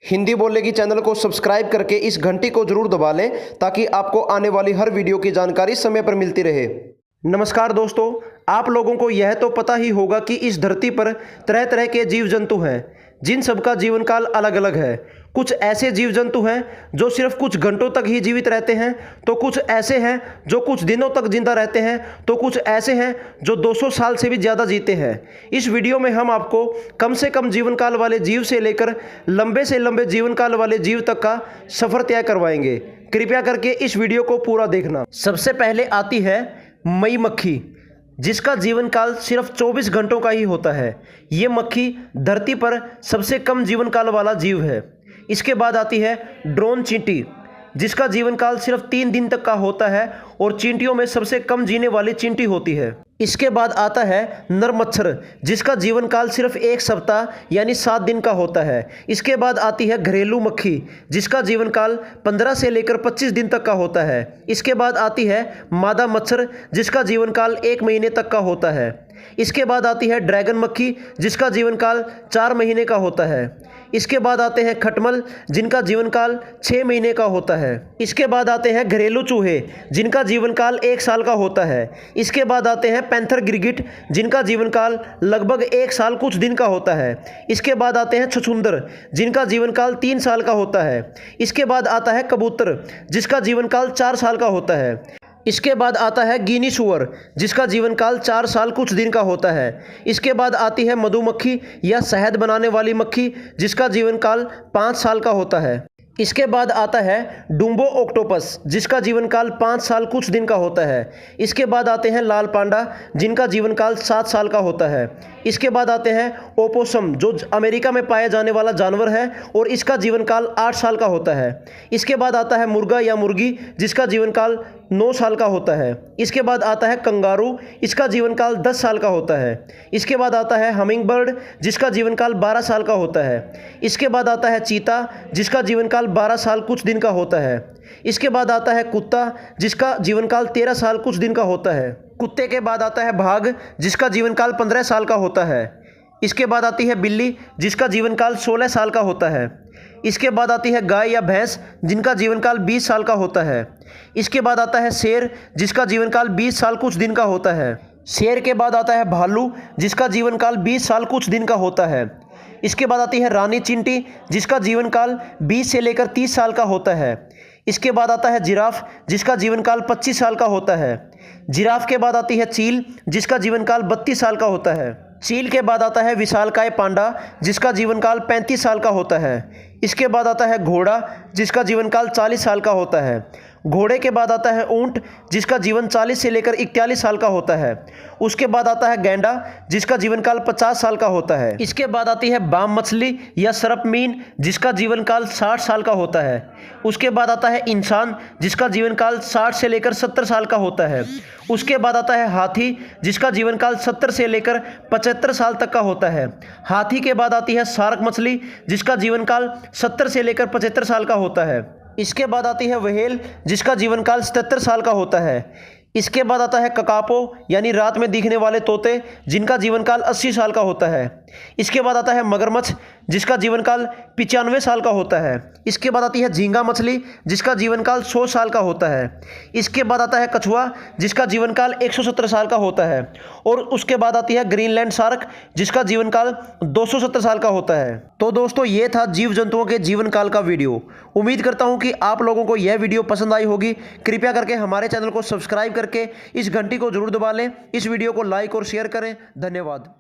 हिंदी बोलने की चैनल को सब्सक्राइब करके इस घंटी को जरूर दबा लें ताकि आपको आने वाली हर वीडियो की जानकारी समय पर मिलती रहे। नमस्कार दोस्तों, आप लोगों को यह तो पता ही होगा कि इस धरती पर तरह तरह के जीव जंतु हैं जिन सबका जीवन काल अलग अलग है। कुछ ऐसे जीव जंतु हैं जो सिर्फ कुछ घंटों तक ही जीवित रहते हैं, तो कुछ ऐसे हैं जो कुछ दिनों तक जिंदा रहते हैं, तो कुछ ऐसे हैं जो 200 साल से भी ज़्यादा जीते हैं। इस वीडियो में हम आपको कम से कम जीवन काल वाले जीव से लेकर लंबे से लंबे जीवन काल वाले जीव तक का सफ़र तय करवाएंगे। कृपया करके इस वीडियो को पूरा देखना। सबसे पहले आती है मई मक्खी, जिसका जीवन काल सिर्फ 24 घंटों का ही होता है। ये मक्खी धरती पर सबसे कम जीवन काल वाला जीव है। इसके बाद आती है ड्रोन चींटी, जिसका जीवन काल सिर्फ 3 दिन तक का होता है और चींटियों में सबसे कम जीने वाली चींटी होती है। इसके बाद आता है नर मच्छर, जिसका जीवन काल सिर्फ 1 सप्ताह यानी 7 दिन का होता है। इसके बाद आती है घरेलू मक्खी, जिसका जीवन काल 15 से लेकर 25 दिन तक का होता है। इसके बाद आती है मादा मच्छर, जिसका जीवन काल 1 महीने तक का होता है। इसके बाद आती है ड्रैगन मक्खी, जिसका जीवन काल 4 महीने का होता है। इसके बाद आते हैं खटमल, जिनका जीवन काल 6 महीने का होता है। इसके बाद आते हैं घरेलू चूहे, जिनका जीवन काल 1 साल का होता है। इसके बाद आते हैं पैंथर गिरगिट, जिनका जीवन काल लगभग 1 साल कुछ दिन का होता है। इसके बाद आते हैं छछूंदर, जिनका जीवन काल 3 साल का होता है। इसके बाद आता है कबूतर, जिसका जीवन काल 4 साल का होता है। इसके बाद आता है गिनी सुअर, जिसका जीवन काल 4 साल कुछ दिन का होता है। इसके बाद आती है मधुमक्खी या शहद बनाने वाली मक्खी, जिसका जीवन काल 5 साल का होता है। इसके बाद आता है डुम्बो ऑक्टोपस, जिसका जीवन काल 5 साल कुछ दिन का होता है। इसके बाद आते हैं लाल पांडा, जिनका जीवन काल 7 साल का होता है। इसके बाद आते हैं ओपोसम, जो अमेरिका में पाया जाने वाला जानवर है और इसका जीवन काल 8 साल का होता है। इसके बाद आता है मुर्गा या मुर्गी, जिसका जीवन काल 9 साल का होता है। इसके बाद आता है कंगारू, इसका जीवन काल 10 साल का होता है। इसके बाद आता है हमिंग बर्ड, जिसका जीवन काल 12 साल का होता है। इसके बाद आता है चीता, जिसका जीवन काल 12 साल कुछ दिन का होता है। इसके बाद आता है कुत्ता, जिसका जीवन काल 13 साल कुछ दिन का होता है। कुत्ते के बाद आता है बाघ, जिसका जीवन काल 15 साल का होता है। इसके बाद आती है बिल्ली, जिसका जीवन काल 16 साल का होता है। इसके बाद आती है गाय या भैंस, जिनका जीवन काल 20 साल का होता है। इसके बाद आता है शेर, जिसका जीवन काल 20 साल कुछ दिन का होता है। शेर के बाद आता है भालू, जिसका जीवन काल 20 साल कुछ दिन का होता है। इसके बाद आती है रानी चींटी, जिसका जीवन काल 20 से लेकर 30 साल का होता है। इसके बाद आता है जिराफ, जिसका जीवन काल 25 साल का होता है। जिराफ के बाद आती है चील, जिसका जीवन काल 32 साल का होता है। चील के बाद आता है विशालकाय पांडा, जिसका जीवन काल 35 साल का होता है। इसके बाद आता है घोड़ा, जिसका जीवन काल 40 साल का होता है। घोड़े के बाद आता है ऊंट, जिसका जीवन 40 से लेकर 41 साल का होता है। उसके बाद आता है गैंडा, जिसका जीवन काल 50 साल का होता है। इसके बाद आती है बाम मछली या सरप मीन, जिसका जीवन काल 60 साल का होता है। उसके बाद आता है इंसान, जिसका जीवन काल 60 से लेकर 70 साल का होता है। उसके बाद आता है हाथी, जिसका जीवन काल 70 से लेकर 75 साल तक का होता है। हाथी के बाद आती है शार्क मछली, जिसका जीवन काल 70 से लेकर 75 साल का होता है। इसके बाद आती है व्हेल, जिसका जीवन काल 77 साल का होता है। इसके बाद आता है ककापो यानी रात में दिखने वाले तोते, जिनका जीवन काल 80 साल का होता है। इसके बाद आता है मगरमच्छ, जिसका जीवन काल 95 साल का होता है। इसके बाद आती है झींगा मछली, जिसका जीवन काल 100 साल का होता है। इसके बाद आता है कछुआ, जिसका जीवन काल 117 साल का होता है। और उसके बाद आती है ग्रीनलैंड शार्क, जिसका जीवन काल 270 साल का होता है। तो दोस्तों, ये था जीव जंतुओं के जीवन काल का वीडियो। उम्मीद करता हूँ कि आप लोगों को यह वीडियो पसंद आई होगी। कृपया करके हमारे चैनल को सब्सक्राइब करके इस घंटी को जरूर दबा लें। इस वीडियो को लाइक और शेयर करें। धन्यवाद।